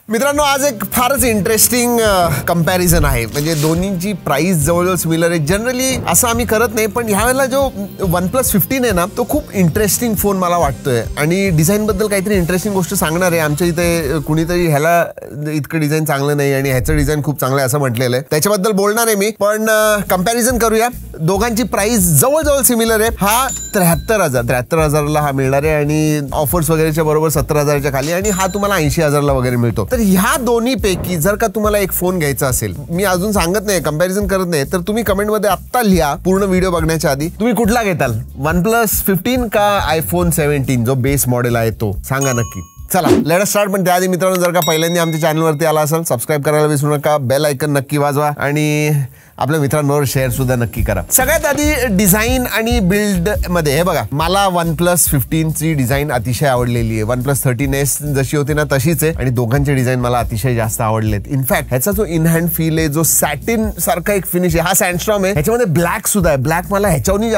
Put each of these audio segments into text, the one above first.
मित्रांनो, आज एक फारच इंटरेस्टिंग कंपॅरिझन आहे. म्हणजे दोन्हींची प्राइस जवळजवळ सिमिलर आहे. जनरली असं आम्ही करत नाही, पण ह्यावेळेला जो OnePlus 15 आहे ना, तो खूप इंटरेस्टिंग फोन मला वाटतोय आणि डिझाईन बद्दल काहीतरी इंटरेस्टिंग गोष्ट सांगणार आहे. आमच्या इथे कुणीतरी ह्याला इतकं डिझाईन चांगलं नाही आणि ह्याचं डिझाईन खूप चांगलं आहे असं म्हटलेलं आहे. त्याच्याबद्दल बोलणार आहे मी, पण कंपॅरिझन करूया. दोघांची प्राइस जवळजवळ सिमिलर आहे. हा 73,000ला हा मिळणार आहे आणि ऑफर्स वगैरेच्या बरोबर 70,000च्या खाली, आणि हा तुम्हाला 80,000ला वगैरे मिळतो. तर ह्या दोन्ही पैकी जर का तुम्हाला एक फोन घ्यायचा असेल, मी अजून सांगत नाही, कंपॅरिझन करत नाही, तर तुम्ही कमेंटमध्ये आत्ता लिहा पूर्ण व्हिडिओ बघण्याच्या आधी, तुम्ही कुठला घेताल, OnePlus 15 का iPhone 17 जो बेस मॉडेल आहे तो, सांगा नक्की. चला लेट अस स्टार्ट. पण त्याआधी मित्रांनो, जर का पहिल्यांदा आमच्या चॅनलवरती आला असाल, सबस्क्राईब करायला विसरू नका, बेल आयकन नक्की वाजवा आणि आपल्या मित्रांवर शेअर सुद्धा नक्की करा. सगळ्यात आधी डिझाईन आणि बिल्ड मध्ये हे बघा, मला OnePlus 15 ची डिझाईन अतिशय आवडलेली आहे. OnePlus 13s जशी होती ना तशीच आहे आणि दोघांचे डिझाईन मला अतिशय जास्त आवडलेत. इनफॅक्ट ह्याचा जो इन हँड फील आहे, जो सॅटिन सारखा एक फिनिश आहे, हा सँडस्टॉर्म आहे. ह्याच्यामध्ये ब्लॅक सुद्धा आहे. ब्लॅक मला ह्याच्यावरही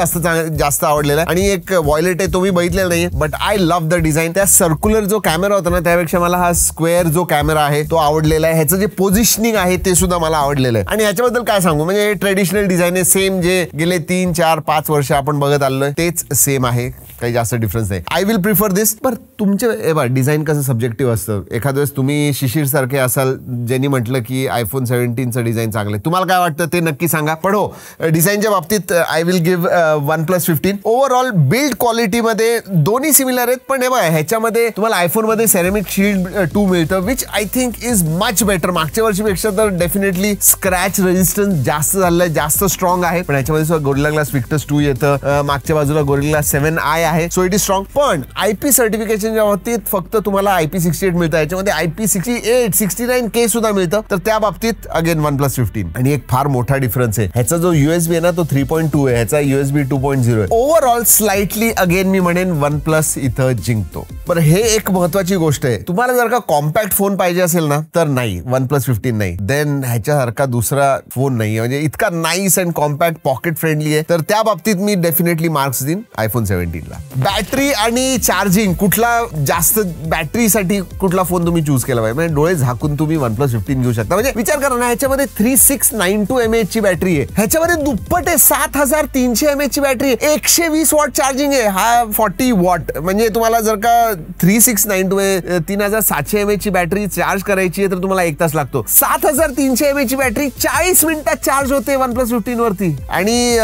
जास्त आवडलेला आहे आणि एक वॉयलेट आहे, तो मी बघितलेला नाही, but I love the design. त्या सर्क्युलर जो कॅमेरा होता ना, त्यापेक्षा मला हा स्क्वेअर जो कॅमेरा आहे तो आवडलेला आहे. ह्याचं जे पोझिशनिंग आहे ते सुद्धा मला आवडलेलं आहे. आणि ह्याच्याबद्दल काय सांगू, म्हणजे ट्रेडिशनल डिझाईन आहे, सेम जे गेले 3, 4, 5 वर्ष आपण बघत आलोय तेच सेम आहे, काही जास्त डिफरन्स नाही. आय विल प्रिफर दिस. पण तुमचे डिझाईन कसं सब्जेक्टिव्ह असतं. एखाद्या वेळेस तुम्ही शिशिर सारखे असाल ज्यांनी म्हटलं की iPhone 17चं डिझाईन चांगलं आहे, तुम्हाला काय वाटतं ते नक्की सांगा. पण हो, डिझाईनच्या बाबतीत I will give OnePlus 15. Overall build क्वालिटीमध्ये दोन्ही सिमिलर आहेत, पण हे बघा, ह्याच्यामध्ये तुम्हाला आयफोन मध्ये सेरेमिक शील्ड 2 मिळतं, which I think is much better. मागच्या वर्षीपेक्षा तर डेफिनेटली स्क्रॅच रेजिस्टन्स जास्त झालं, जास्त स्ट्रॉंग आहे. पण ह्याच्यामध्ये सुद्धा गोरिल्ला ग्लास विक्टस 2 येतं, मागच्या बाजूला गोरिल्ला ग्लास 7i आहे, सो इट इज स्ट्रॉंग. पण IP सर्टिफिकेशनच्या बाबतीत फक्त तुम्हाला IP68 मिळतं, याच्यामध्ये IP68 69K सुद्धा मिळतं. तर त्या बाबतीत अगेन OnePlus 15. आणि एक फार मोठा डिफरन्स आहे, ह्याचा जो USB आहे ना तो 3.2 आहे, ह्याचा USB 2.0 आहे. ओव्हरऑल स्लाइटली अगेन मी म्हणेन OnePlus इथं जिंकतो. पण हे एक महत्वाची गोष्ट आहे, तुम्हाला जर का कॉम्पॅक्ट फोन पाहिजे असेल ना, तर नाही, OnePlus 15 नाही. देन ह्याच्यासारखा दुसरा फोन नाही, म्हणजे इतका nice and compact, pocket friendly आहे. तर त्या बाबतीत मी डेफिनेटली मार्क्स देईन iPhone 17 ला. बॅटरी आणि चार्जिंग, कुठला जास्त बॅटरीसाठी कुठला फोन तुम्ही चूज केला पाहिजे, म्हणजे डोळे झाकून तुम्ही OnePlus 15 घेऊ शकता. म्हणजे विचार करा ना, ह्याच्यामध्ये 3692 mAh ची बॅटरी आहे, ह्याच्यामध्ये दुप्पट आहे, 7300 mAh ची बॅटरी आहे, 120 वॉट चार्जिंग आहे, हा 40 वॉट. म्हणजे तुम्हाला जर का 3692 3700 mAh ची बॅटरी चार्ज करायची आहे तर तुम्हाला 1 तास लागतो. 7300 mAh ची बॅटरी 40 मिनिटात चार्ज होते OnePlus 15 वरती. आणि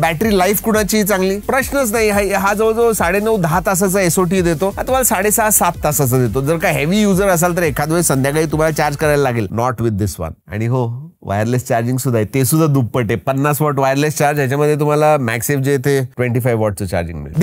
बॅटरी लाईफ कुणाची चांगली, प्रश्नच नाही. हा जवळजवळ 9.5-10 तासाचा SOT देतो, तुम्हाला 6.5-7 तासाचा देतो. जर का हेवी युजर असाल तर एखाद वेळेस संध्याकाळी तुम्हाला चार्ज करायला लागेल. Not with this one. आणि हो, वायरलेस चार्जिंग सुद्धा आहे, ते सुद्धा दुप्पट आहे, 50 वॉट वायरलेस चार्ज. ह्याच्यामध्ये तुम्हाला मॅक्सेफ जे ते 25 वॉटचं चार्जिंग मिळेल.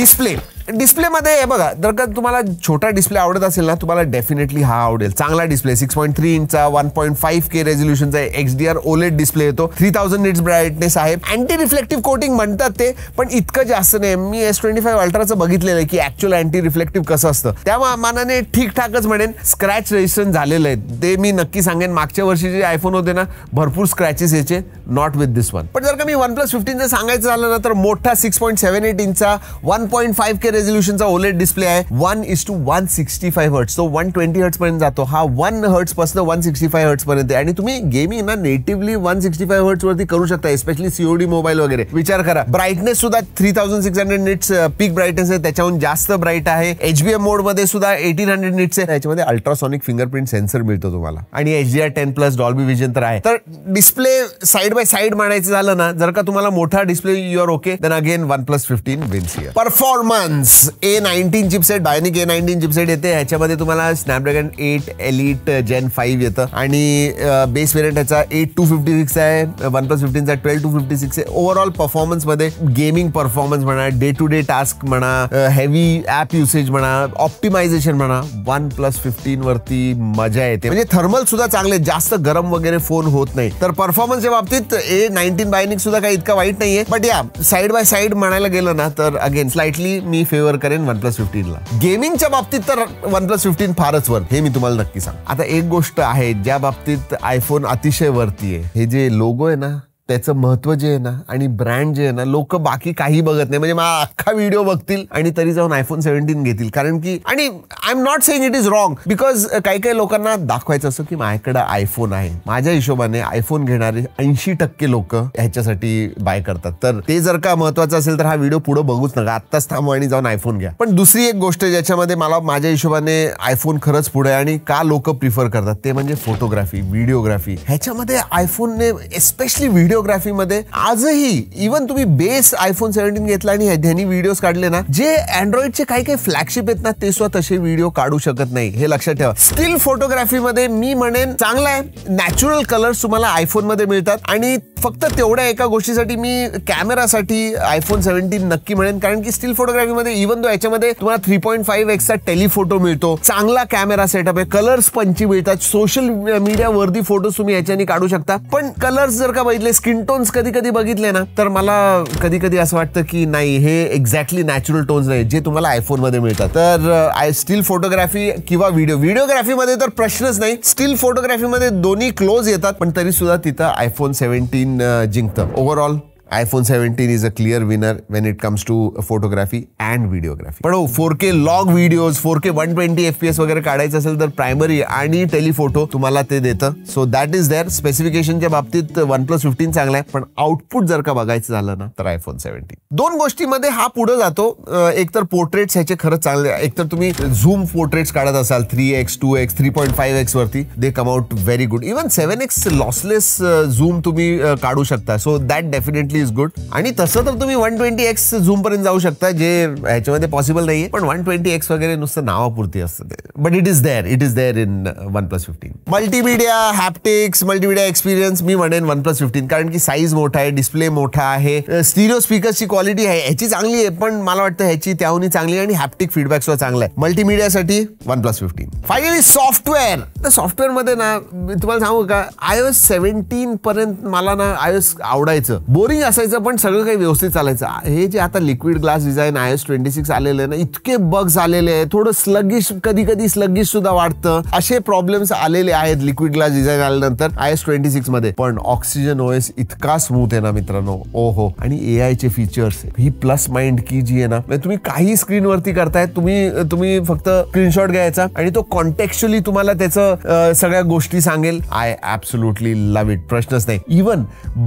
डिस्प्ले मध्ये हे बघा, जर का तुम्हाला छोटा डिस्प्ले आवडत असेल ना, तुम्हाला डेफिनेटली हा आवडेल. चांगला display, 6.3 इंचचा 1.5K रेझोल्युशनचा XDR OLED display येतो, 3000 निट्स ब्राईटनेस आहे. अँटी रिफ्लेक्टिव्ह कोटिंग म्हणतात ते, पण इतकं जास्त नाही. मी S25 अल्ट्राचं बघितलेलं आहे की ऍक्च्युअल अँटी रिफ्लेक्टिव्ह कसं असतं, त्या मानाने ठीकठाकच म्हणेन. स्क्रॅच रेजिस्टन्स झालेलं आहे ते मी नक्की सांगेन. मागच्या वर्षी जे आयफोन होते ना, भरपूर स्क्रॅचेस यायचे, नॉट विथ दिस वन. पण जर का मी OnePlus 15 सांगायचं झालं ना, तर मोठा 6.78 इंचचा 1.5K रेझोल्युशनचा OLED डिस्प्ले आहे, 1:165 हर्ट्ज, तो 120 हर्ट्ज पर्यंत जातो. हा 1 हर्ट्ज पासून 165 हर्ट्ज पर्यंत आहे. आणि तुम्ही गेमिंग ना नेटिव्हली 165 हर्ट्ज वरती करू शकता, एस्पेशली COD मोबाईल वगैरे. विचार करा, ब्राईटनेस सुद्धा 3600 निट्स पीक ब्राईटनेस आहे, त्याच्याहून जास्त ब्राईट आहे. HBM मोड मध्ये सुद्धा 1800 निट्स आहे. त्याच्यामध्ये अल्ट्रासॉनिक फिंगरप्रिंट सेन्सर मिळतो तुम्हाला, आणि HDR 10+ डॉल्बी विजन तर आहे. तर डिस्प्ले साइड बाय साइड म्हणायचं झालं ना, जर का तुम्हाला मोठा display you are okay, then again OnePlus 15 wins here. Performance, A19 chipset, bionic A19 chipset येते. ह्याच्यामध्ये तुम्हाला Snapdragon 8 Elite Gen 5 येतं आणि बेस व्हेरियंट ह्याचा 8256 आहे, OnePlus 15 चा 12256 आहे. ओव्हरऑल परफॉर्मन्स मध्ये गेमिंग परफॉर्मन्स म्हणा, डे टू डे टास्क म्हणा, हेवी ऍप युसेज म्हणा, ऑप्टिमायझेशन म्हणा, OnePlus 15 वरती मजा येते. म्हणजे थर्मल सुद्धा चांगले, जास्त गरम वगैरे फोन होत नाही. तर परफॉर्मन्सच्या बाबतीत A19 बायोनिक सुद्धा काही इतका वाईट नाहीये. बट या साइड बाय साइड म्हणायला गेलं ना, तर अगेन स्लाइटली मी फेवर करेन OnePlus 15 ला. गेमिंगच्या बाबतीत तर OnePlus 15 फारच वर, हे मी तुम्हाला नक्की सांग. आता एक गोष्ट आहे ज्या बाबतीत आयफोन अतिशय वरती आहे, हे जे लोगो आहे ना, त्याचं महत्व जे आहे ना आणि ब्रँड जे आहे ना, लोक बाकी काही बघत नाही. म्हणजे मला अख्खा व्हिडिओ बघतील आणि तरी जाऊन iPhone 17 घेतील. कारण की आणि I am not saying it is wrong, because काही काही लोकांना दाखवायचं असं की माझ्याकडे आयफोन आहे. माझ्या हिशोबाने आयफोन घेणारे 80% लोक ह्याच्यासाठी बाय करतात. तर ते जर का महत्वाचं असेल तर हा व्हिडिओ पुढे बघूच नका, आत्ताच थांबवा आणि जाऊन आयफोन घ्या. पण दुसरी एक गोष्ट ज्याच्यामध्ये मला माझ्या हिशोबाने आयफोन खरंच पुढे आणि का लोक प्रिफर करतात ते म्हणजे फोटोग्राफी, व्हिडिओग्राफी. ह्याच्यामध्ये आयफोनने एस्पेशली व्हिडिओग्राफीमध्ये आजही इव्हन तुम्ही बेस आयफोन 17 घेतला आणि ह्यानी व्हिडिओज काढले ना, जे अँड्रॉइडचे काही काही फ्लॅगशिप आहेत ना ते सुद्धा तसे व्हिडिओ काढू शकत नाही. हे लक्षात ठेवा. स्टील फोटोग्राफीमध्ये मी म्हणेन चांगला आहे. नॅचरल कलर्स तुम्हाला आयफोन मध्ये मिळतात आणि फक्त तेवढ्या एका गोष्टीसाठी मी कॅमेरासाठी आयफोन 17 नक्की म्हणेन. कारण की स्टील फोटोग्राफीमध्ये इव्हन दो याच्यामध्ये तुम्हाला 3.5x चा टेलिफोटो मिळतो, चांगला कॅमेरा सेटअप आहे, कलर्स पंची मिळतात, सोशल मीडिया वरती फोटोज तुम्ही याच्याने काढू शकता. पण कलर्स जर का बघितले, स्किन टोन्स कधी कधी बघितले ना, तर मला कधी कधी असं वाटतं की नाही, हे एक्झॅक्टली नॅचरल टोन्स नाही जे तुम्हाला आयफोन मध्ये मिळतात. तर स्टील फोटोग्राफी किंवा व्हिडिओग्राफी मध्ये तर प्रश्नच नाही. स्टील फोटोग्राफी मध्ये दोन्ही क्लोज येतात, पण तरी सुद्धा तिथं आयफोन 17 जिंकतं. Overall iPhone 17 is a clear winner when it comes to photography and videography. पण 4K log videos, 4K 120 FPS वगैरे काढायचं असेल तर प्रायमरी आणि टेलिफोटो तुम्हाला ते देतं. So that is there. स्पेसिफिकेशनच्या बाबतीत OnePlus 15 चांगला आहे, पण आउटपुट जर का बघायचं झालं ना तर iPhone 17. दोन गोष्टीमध्ये हा पुढे जातो. एक तर पोर्ट्रेट्स ह्याचे खरंच चांगले. एक तर तुम्ही झूम पोर्ट्रेट्स काढत असाल 3x, 2x, 3.5x वरती, they come out very good. Even 7x lossless zoom तुम्ही काढू शकता. So that definitely is good. आणि तसं तर तुम्ही 120x झूम पर्यंत जाऊ शकता, जे ह्याच्यामध्ये पॉसिबल नाहीये. पण 120x वगैरे नुसतं नावापुरती असतं ते. But it is there in OnePlus 15. Multimedia, haptics, multimedia experience मी म्हणेन OnePlus 15, कारण की साईज मोठा आहे, डिस्प्ले मोठा आहे, स्टिरिओ स्पीकर्सची क्वालिटी आहे ह्याची चांगली आहे, पण मला वाटतं ह्याची त्याहून चांगली आणि हॅप्टिक फीडबॅक सुद्धा चांगला आहे. मल्टीमीडियासाठी OnePlus 15. Finally software. तर सॉफ्टवेअर मध्ये ना तुम्हाला सांगू का, iOS 17 पर्यंत मला ना iOS आवडायचं. बोरिंग असायचं पण सगळं काही व्यवस्थित चालायचं. हे जे आता लिक्विड ग्लास डिझाईन iOS 26 आलेले ना, इतके बग्स आलेले आहे, थोडं स्लगिश, कधी कधी स्लगिश सुद्धा वाटतं, असे प्रॉब्लेम्स आलेले आहेत लिक्विड ग्लास डिझाईन आल्यानंतर iOS 26 मध्ये. पण ऑक्सिजन OS इतका स्मूथ आहे ना मित्रांनो, ओहो. आणि AI चे फीचर्स, ही प्लस माइंड की जी आहे ना, तुम्ही काही स्क्रीन वरती करताय, तुम्ही फक्त स्क्रीनशॉट घ्यायचा आणि तो कॉन्टेक्च्युअली तुम्हाला त्याचं सगळ्या गोष्टी सांगेल. आय ऍब्सोल्युटली लव्ह इट, प्रश्नच नाही. इव्हन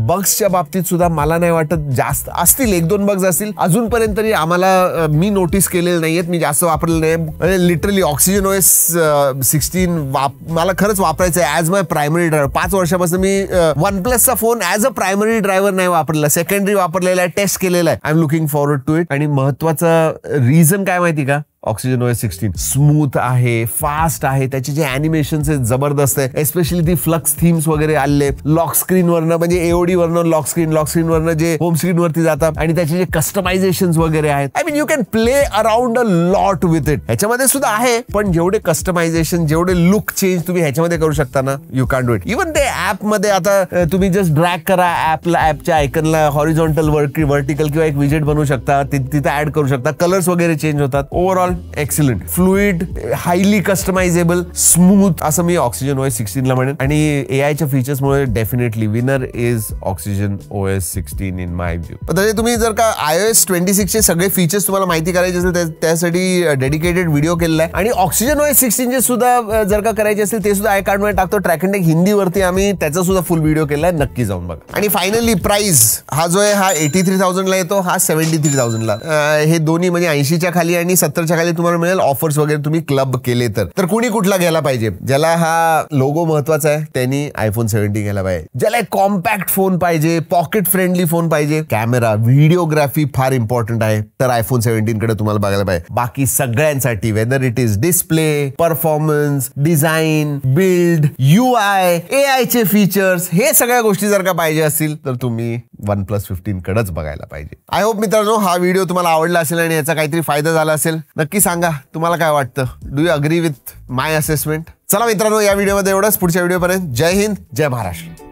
बग्सच्या बाबतीत सुद्धा मला नाही वाटत जास्त असतील, 1-2 बग्स असतील अजूनपर्यंत तरी आम्हाला मी नोटीस केलेले नाहीयेत, मी जास्त वापरलेले नाही. लिटरली ऑक्सिजन OS 16 मला खरंच वापरायचं आहे ऍज माय प्रायमरी ड्रायव्हर. 5 वर्षापासून मी OnePlusचा phone as a primary driver नाही वापरला, सेकंडरी वापरलेला आहे, टेस्ट केलेला आहे. I am looking forward to it. आणि महत्वाचा रिझन काय माहिती का, ऑक्सिजन OS 16 स्मूथ आहे, फास्ट आहे, त्याचे जे अॅनिमेशन्स आहेत जबरदस्त आहे. एस्पेशली ती फ्लक्स थीम्स वगैरे आले लॉक स्क्रीन वरनं, म्हणजे AOD वरनं लॉक स्क्रीन वरनं जे होम स्क्रीन वरती जातात आणि त्याचे जे कस्टमायझेशन वगैरे आहेत. I mean you can play around a lot with it. ह्याच्यामध्ये सुद्धा आहे, पण जेवढे कस्टमायझेशन, जेवढे लुक चेंज तुम्ही ह्याच्यामध्ये करू शकता ना, you can do it. Even ते ऍप मध्ये आता तुम्ही जस्ट ड्रॅग करा ऍपच्या आयकनला, हॉरिझॉन्टल वर्टिकल किंवा एक विजेट बनवू शकता, तिथे ऍड करू शकता, कलर्स वगैरे चेंज होतात. Overall excellent, fluid, highly customisable, smooth असं मी ऑक्सिजन OS 16 ला म्हणेन. आणि AIच्या फीचर्समुळे definitely winner is Oxygen OS 16 in my view. तसे तुम्ही जर का iOS 26 चे सगळे फीचर्स तुम्हाला माहिती करायचे असेल त्यासाठी डेडिकेटेड व्हिडिओ केलेला आहे. आणि ऑक्सिजन OS 16 चे सुद्धा जर का करायचे असेल ते सुद्धा iCard मध्ये टाकतो. ट्रॅक अँड टेक हिंदीवरती आम्ही त्याचा सुद्धा फुल व्हिडिओ केलाय, नक्की जाऊन बघा. आणि फायनली प्राइस हा जो आहे हा 83,000 ला येतो, हा 73,000 ला. हे दोन्ही म्हणजे 80च्या खाली आणि 70च्या खाली तुम्हाला मिळेल. ऑफर्स वगैरे तुम्ही क्लब केले तर कुणी कुठला घ्यायला पाहिजे? ज्याला हा लोगो महत्वाचा आहे त्यांनी iPhone 17 घ्यायला पाहिजे. ज्याला एक कॉम्पॅक्ट फोन पाहिजे, पॉकेट फ्रेंडली फोन पाहिजे, कॅमेरा, व्हिडिओग्राफी फार इम्पॉर्टंट आहे, तर iPhone 17 कडे तुम्हाला बघायला पाहिजे. बाकी सगळ्यांसाठी whether it is display, performance, design, build, UI, AI चे फीचर्स, हे सगळ्या गोष्टी जर का पाहिजे असतील तर तुम्ही OnePlus 15 कडेच बघायला पाहिजे. आय होप मित्रांनो हा व्हिडिओ तुम्हाला आवडला असेल आणि याचा काहीतरी फायदा झाला असेल. नक्की सांगा तुम्हाला काय वाटतं. Do you agree with my assessment? चला मित्रांनो, या व्हिडिओमध्ये एवढंच. पुढच्या व्हिडिओपर्यंत जय हिंद, जय महाराष्ट्र.